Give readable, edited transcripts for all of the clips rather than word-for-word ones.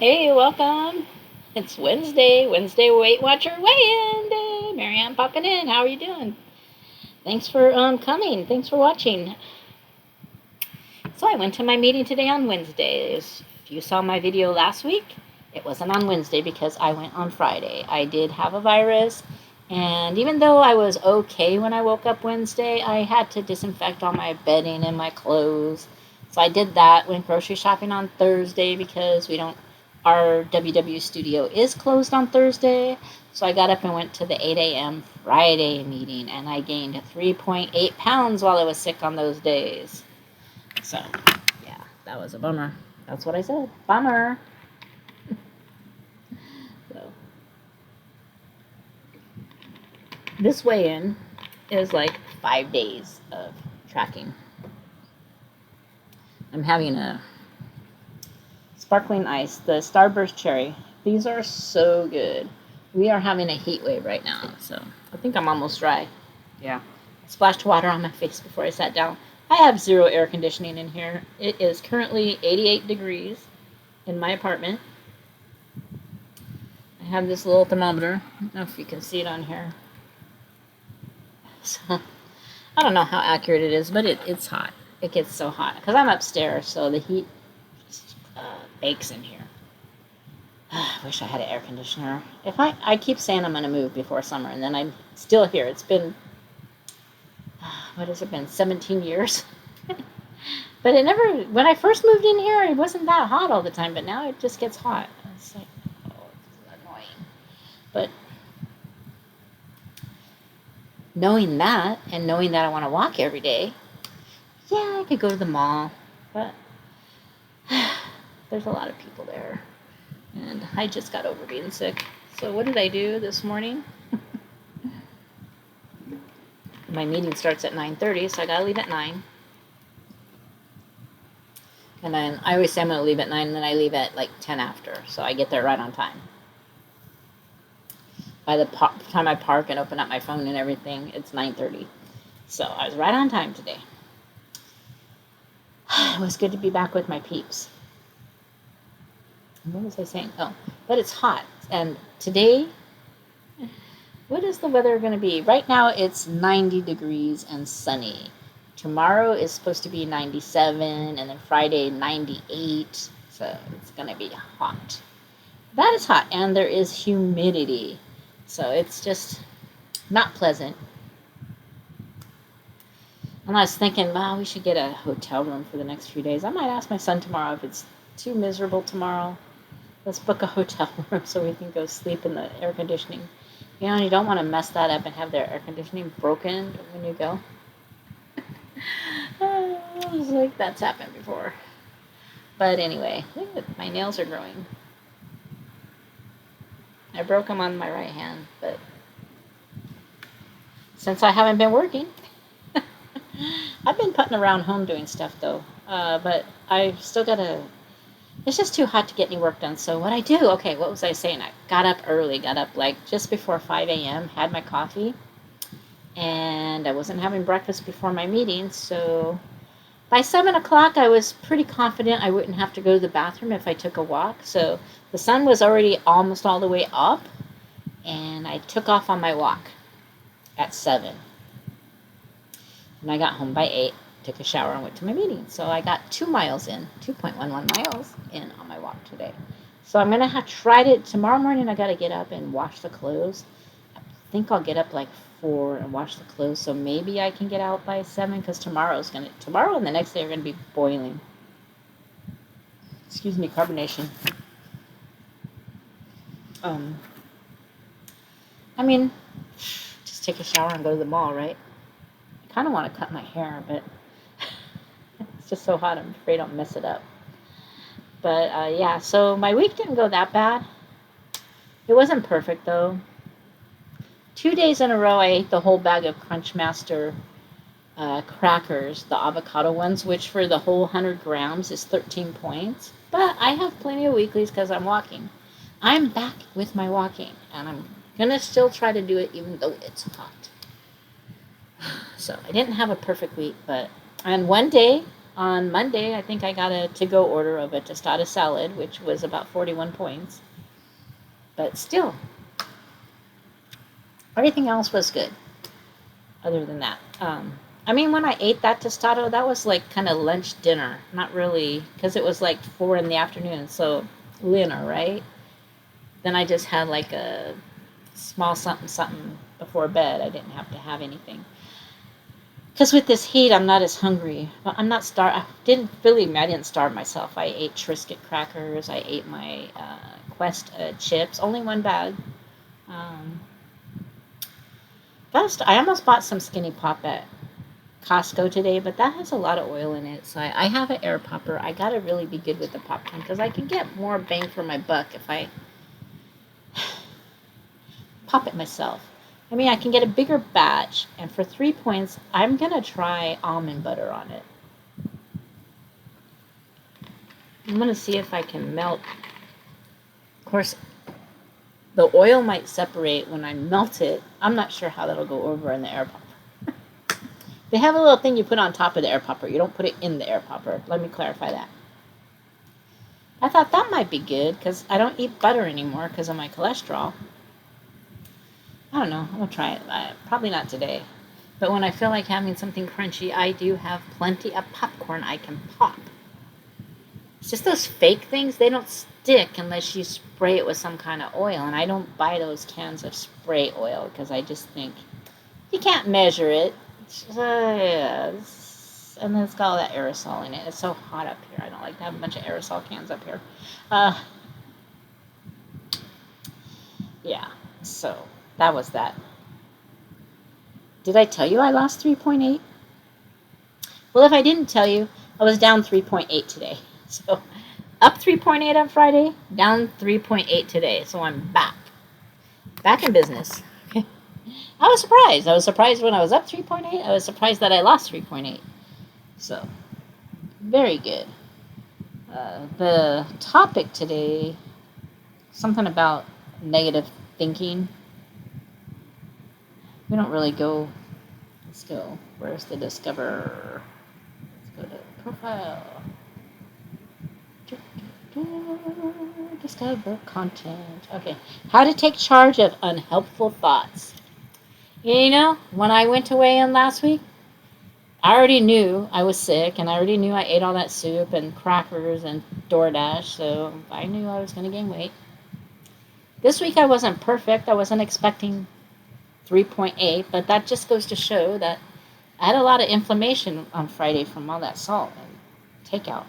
Hey, welcome. It's Wednesday Weight Watcher weigh-in day. Marianne popping in. How are you doing? Thanks for coming. Thanks for watching. So I went to my meeting today on Wednesdays. If you saw my video last week, it wasn't on Wednesday because I went on Friday. I did have a virus, and even though I was okay when I woke up Wednesday, I had to disinfect all my bedding and my clothes. So I did that. Went grocery shopping on Thursday because our WW studio is closed on Thursday. So I got up and went to the 8 a.m. Friday meeting, and I gained 3.8 pounds while I was sick on those days. So, yeah, that was a bummer. That's what I said. Bummer. So, this weigh-in is like 5 days of tracking. I'm having a sparkling ice, the Starburst Cherry. These are so good. We are having a heat wave right now, so I think I'm almost dry. Yeah. I splashed water on my face before I sat down. I have zero air conditioning in here. It is currently 88 degrees in my apartment. I have this little thermometer. I don't know if you can see it on here. So, I don't know how accurate it is, but it's hot. It gets so hot because I'm upstairs, so the heat bakes in here. I wish I had an air conditioner. I keep saying I'm going to move before summer, and then I'm still here. It's been, what has it been, 17 years? But when I first moved in here, it wasn't that hot all the time, but now it just gets hot. It's like, oh, it's annoying. But knowing that, and knowing that I want to walk every day, yeah, I could go to the mall, but there's a lot of people there, and I just got over being sick. So what did I do this morning? My meeting starts at 9:30, so I gotta leave at 9. And then I always say I'm gonna leave at 9, and then I leave at like 10 after, so I get there right on time. By the time I park and open up my phone and everything, it's 9:30. So I was right on time today. It was good to be back with my peeps. What was I saying? Oh, but it's hot. And today, what is the weather going to be? Right now, it's 90 degrees and sunny. Tomorrow is supposed to be 97, and then Friday, 98. So it's going to be hot. That is hot, and there is humidity. So it's just not pleasant. And I was thinking, wow, we should get a hotel room for the next few days. I might ask my son tomorrow if it's too miserable tomorrow. Let's book a hotel room so we can go sleep in the air conditioning. You know, you don't want to mess that up and have their air conditioning broken when you go. It's like that's happened before. But anyway, look at my nails are growing. I broke them on my right hand, but since I haven't been working, I've been putting around home doing stuff though. But I've still got to. It's just too hot to get any work done. So what I do, okay, what was I saying? I got up early, got up like just before 5 a.m., had my coffee, and I wasn't having breakfast before my meeting. So by 7 o'clock, I was pretty confident I wouldn't have to go to the bathroom if I took a walk. So the sun was already almost all the way up, and I took off on my walk at 7. And I got home by 8. Took a shower and went to my meeting. So I got 2 miles in, 2.11 miles in on my walk today. So I'm going to try to, tomorrow morning I got to get up and wash the clothes. I think I'll get up like 4 and wash the clothes. So maybe I can get out by 7 because tomorrow and the next day are going to be boiling. Excuse me, carbonation. I mean, just take a shower and go to the mall, right? I kind of want to cut my hair, but it's just so hot, I'm afraid I'll mess it up. But, yeah, so my week didn't go that bad. It wasn't perfect, though. 2 days in a row, I ate the whole bag of Crunchmaster crackers, the avocado ones, which for the whole 100 grams is 13 points. But I have plenty of weeklies because I'm walking. I'm back with my walking, and I'm going to still try to do it even though it's hot. So I didn't have a perfect week, but on one day, On Monday, I think I got a to-go order of a tostada salad, which was about 41 points. But still, everything else was good other than that. I mean, when I ate that tostado, that was like kind of lunch dinner. Not really, because it was like 4 in the afternoon, so dinner, right? Then I just had like a small something something before bed. I didn't have to have anything. Because with this heat, I'm not as hungry. But I'm not I didn't starve myself. I ate Triscuit crackers. I ate my Quest chips. Only one bag. Um, I almost bought some Skinny Pop at Costco today, but that has a lot of oil in it. So I have an air popper. I got to really be good with the popcorn because I can get more bang for my buck if I pop it myself. I mean, I can get a bigger batch, and for 3 points, I'm going to try almond butter on it. I'm going to see if I can melt. Of course, the oil might separate when I melt it. I'm not sure how that'll go over in the air popper. They have a little thing you put on top of the air popper. You don't put it in the air popper. Let me clarify that. I thought that might be good because I don't eat butter anymore because of my cholesterol. I don't know. I'm going to try it. Probably not today. But when I feel like having something crunchy, I do have plenty of popcorn I can pop. It's just those fake things. They don't stick unless you spray it with some kind of oil. And I don't buy those cans of spray oil because I just think you can't measure it. And it's got all that aerosol in it. It's so hot up here. I don't like to have a bunch of aerosol cans up here. Yeah, so that was that. Did I tell you I lost 3.8? Well, if I didn't tell you, I was down 3.8 today. So up 3.8 on Friday, down 3.8 today. So I'm back. Back in business. I was surprised. I was surprised when I was up 3.8. I was surprised that I lost 3.8. So, very good. The topic today, something about negative thinking. We don't really go. Let's go. Where's the Discover? Let's go to Profile. Discover content. Okay. How to take charge of unhelpful thoughts. You know, when I went away in last week, I already knew I was sick, and I already knew I ate all that soup and crackers and DoorDash, so I knew I was going to gain weight. This week I wasn't perfect. I wasn't expecting 3.8, but that just goes to show that I had a lot of inflammation on Friday from all that salt and takeout.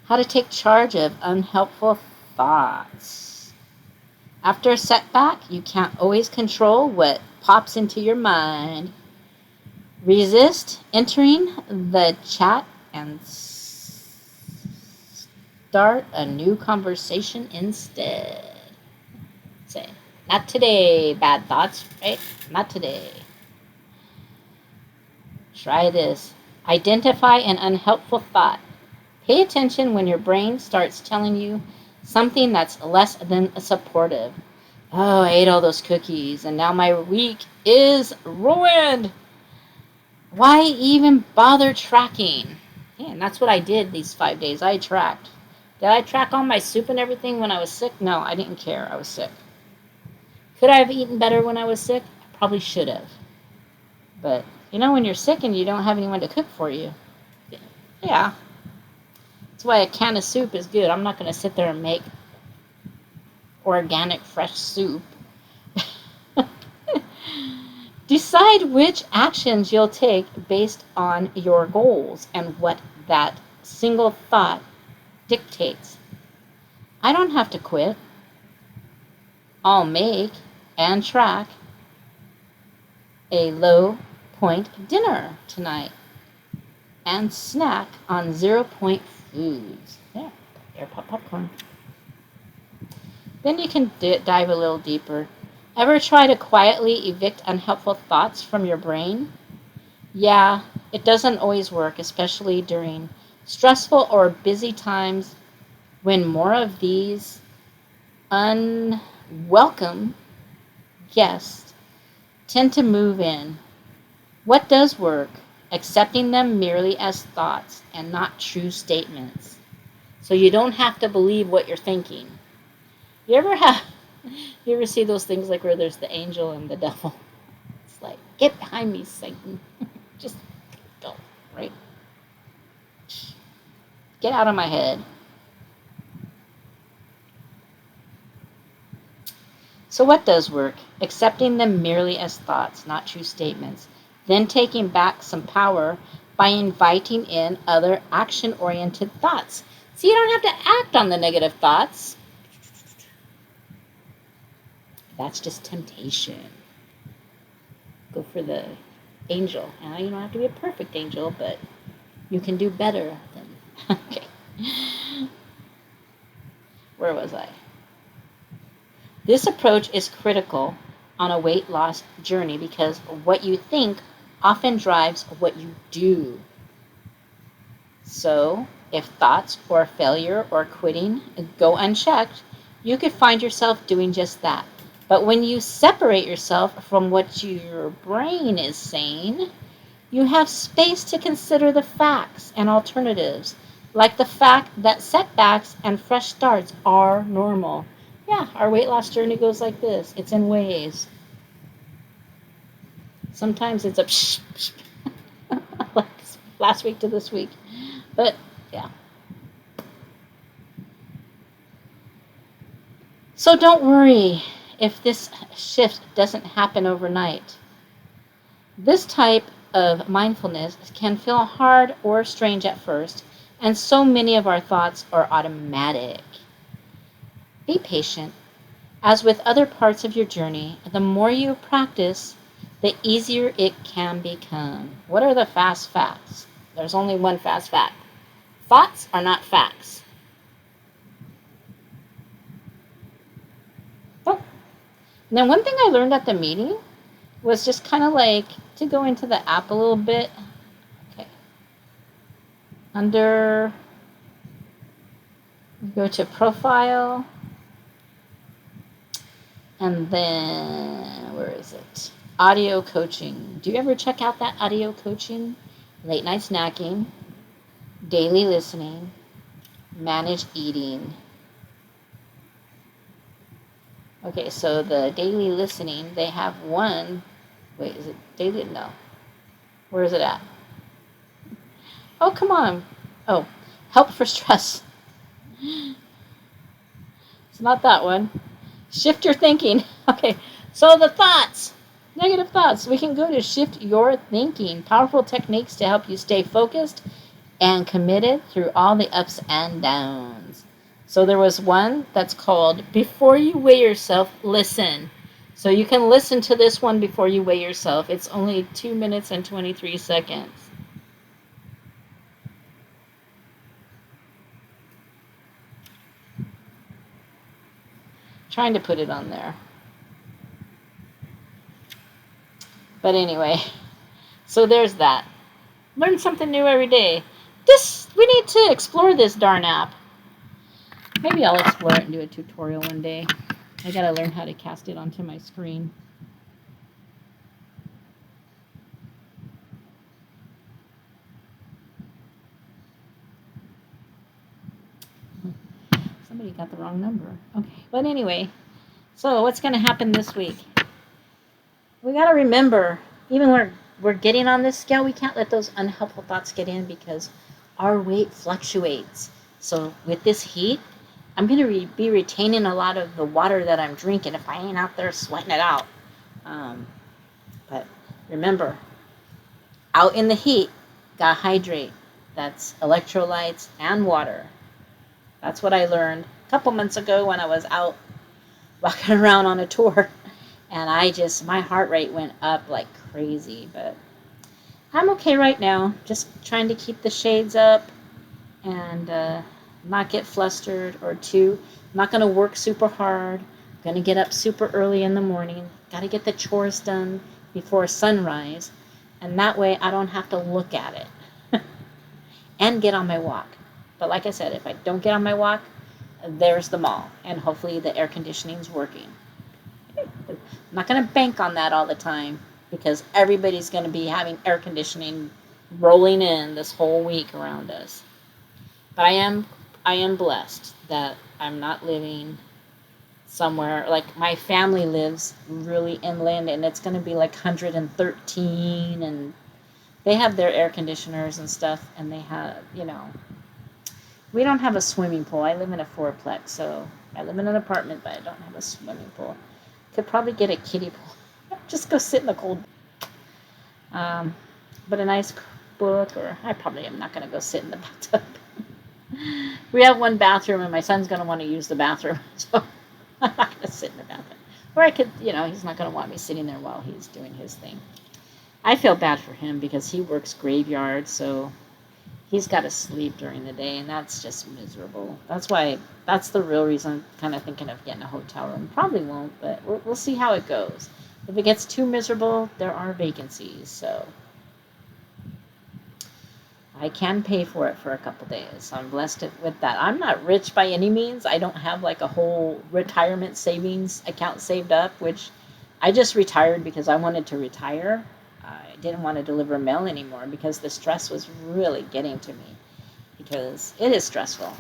How to take charge of unhelpful thoughts. After a setback, you can't always control what pops into your mind. Resist entering the chat and start a new conversation instead. Say, not today, bad thoughts, right? Not today. Try this. Identify an unhelpful thought. Pay attention when your brain starts telling you something that's less than supportive. Oh, I ate all those cookies, and now my week is ruined. Why even bother tracking? Yeah, and that's what I did these 5 days. I tracked. Did I track all my soup and everything when I was sick? No, I didn't care. I was sick. Could I have eaten better when I was sick? I probably should have. But, you know, when you're sick and you don't have anyone to cook for you, yeah. That's why a can of soup is good. I'm not going to sit there and make organic, fresh soup. Decide which actions you'll take based on your goals and what that single thought dictates. I don't have to quit. I'll make and track a low point dinner tonight and snack on 0 point foods. Yeah, air pop popcorn. Then you can dive a little deeper. Ever try to quietly evict unhelpful thoughts from your brain? Yeah, it doesn't always work, especially during stressful or busy times when more of these unwelcome guests tend to move in. What does work? accepting them merely as thoughts and not true statements. So you don't have to believe what you're thinking. You ever have you ever see those things like where there's the angel and the devil? It's like, get behind me, Satan. Just go, right? Get out of my head. So what does work? Accepting them merely as thoughts, not true statements. Then taking back some power by inviting in other action-oriented thoughts. So you don't have to act on the negative thoughts. That's just temptation. Go for the angel. Now you don't have to be a perfect angel, but you can do better than... Okay. Where was I? This approach is critical on a weight loss journey because what you think often drives what you do. So, if thoughts or failure or quitting go unchecked, you could find yourself doing just that. But when you separate yourself from what your brain is saying, you have space to consider the facts and alternatives, like the fact that setbacks and fresh starts are normal. Yeah, our weight loss journey goes like this. It's in waves. Sometimes it's a psh, psh, like last week to this week. But, yeah. So don't worry if this shift doesn't happen overnight. This type of mindfulness can feel hard or strange at first, and so many of our thoughts are automatic. Be patient. As with other parts of your journey, the more you practice, the easier it can become. What are the fast facts? There's only one fast fact. Thoughts are not facts. Oh. And then one thing I learned at the meeting was just kind of like to go into the app a little bit. Okay. Under, go to profile. And then, where is it? Audio coaching. Do you ever check out that audio coaching? Late night snacking, daily listening, managed eating. Okay, so the daily listening, they have one. Wait, is it daily? No. Where is it at? Oh, come on. Oh, help for stress. It's not that one. Shift your thinking. Okay, so the thoughts, negative thoughts. We can go to shift your thinking. Powerful techniques to help you stay focused and committed through all the ups and downs. So there was one that's called Before You Weigh Yourself, Listen. So you can listen to this one before you weigh yourself. It's only 2 minutes and 23 seconds. Trying to put it on there. But anyway, so there's that. Learn something new every day. We need to explore this darn app. Maybe I'll explore it and do a tutorial one day. I gotta learn how to cast it onto my screen. Somebody got the wrong number. Okay, but anyway, so what's going to happen this week? We got to remember, even when we're getting on this scale, we can't let those unhelpful thoughts get in because our weight fluctuates. So with this heat, I'm going to be retaining a lot of the water that I'm drinking if I ain't out there sweating it out. But remember, out in the heat, gotta hydrate. That's electrolytes and water. That's what I learned a couple months ago when I was out walking around on a tour. And my heart rate went up like crazy. But I'm okay right now. Just trying to keep the shades up and not get flustered or I'm not going to work super hard. I'm going to get up super early in the morning. Got to get the chores done before sunrise. And that way I don't have to look at it. And get on my walk. But like I said, if I don't get on my walk, there's the mall. And hopefully the air conditioning's working. I'm not going to bank on that all the time because everybody's going to be having air conditioning rolling in this whole week around us. But I am blessed that I'm not living somewhere like my family lives really inland, and it's going to be like 113, and they have their air conditioners and stuff, and they have, we don't have a swimming pool. I live in a fourplex, so I live in an apartment, but I don't have a swimming pool. Could probably get a kiddie pool. Just go sit in the cold. Um, but a nice book, or I probably am not going to go sit in the bathtub. We have one bathroom, and my son's going to want to use the bathroom, so I'm not going to sit in the bathroom. Or I could, he's not going to want me sitting there while he's doing his thing. I feel bad for him because he works graveyard, so he's got to sleep during the day, and that's just miserable. That's the real reason I'm kind of thinking of getting a hotel room. Probably won't, but we'll see how it goes. If it gets too miserable, there are vacancies, so I can pay for it for a couple days. So I'm blessed with that. I'm not rich by any means. I don't have like a whole retirement savings account saved up, which I just retired because I wanted to retire. I didn't want to deliver mail anymore because the stress was really getting to me, because it is stressful.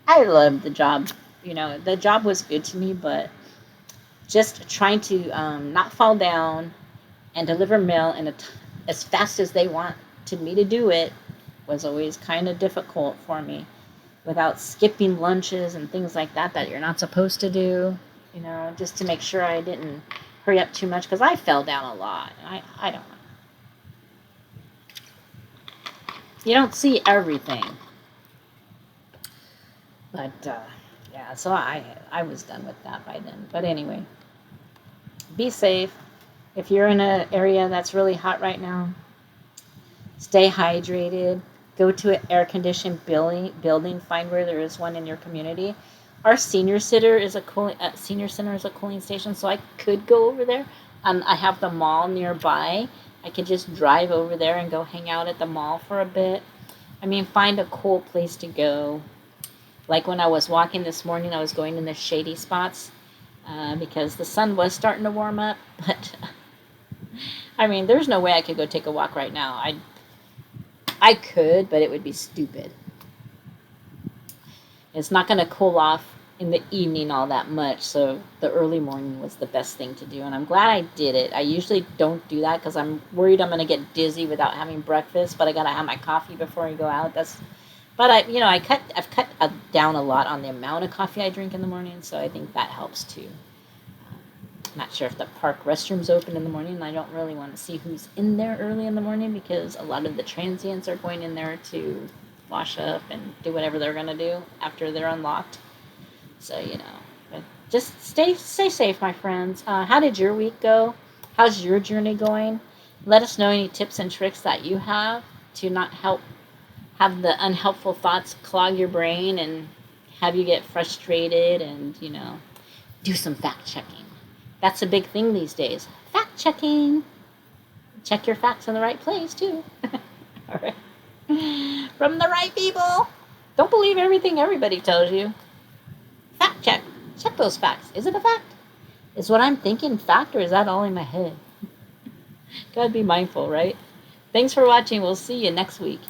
I loved the job. The job was good to me, but just trying to not fall down and deliver mail as fast as they wanted me to do it was always kind of difficult for me, without skipping lunches and things like that you're not supposed to do, just to make sure I didn't hurry up too much, because I fell down a lot. I don't know. You don't see everything. But, yeah, so I was done with that by then. But anyway, be safe. If you're in an area that's really hot right now, stay hydrated. Go to an air-conditioned building. Find where there is one in your community. Our senior center is a cooling station, so I could go over there. I have the mall nearby. I could just drive over there and go hang out at the mall for a bit. Find a cool place to go. Like when I was walking this morning, I was going in the shady spots because the sun was starting to warm up. But, there's no way I could go take a walk right now. I could, but it would be stupid. It's not going to cool off in the evening all that much, so the early morning was the best thing to do, and I'm glad I did it. I usually don't do that because I'm worried I'm going to get dizzy without having breakfast, but I got to have my coffee before I go out. But I've cut down a lot on the amount of coffee I drink in the morning, so I think that helps too. I'm not sure if the park restroom's open in the morning, and I don't really want to see who's in there early in the morning because a lot of the transients are going in there to wash up and do whatever they're going to do after they're unlocked. So, but just stay safe, my friends. How did your week go? How's your journey going? Let us know any tips and tricks that you have to not have the unhelpful thoughts clog your brain and have you get frustrated, and, do some fact checking. That's a big thing these days. Fact checking. Check your facts in the right place, too. All right. From the right people. Don't believe everything everybody tells you. Fact check. Check those facts. Is it a fact? Is what I'm thinking fact, or is that all in my head? Gotta be mindful, right? Thanks for watching. We'll see you next week.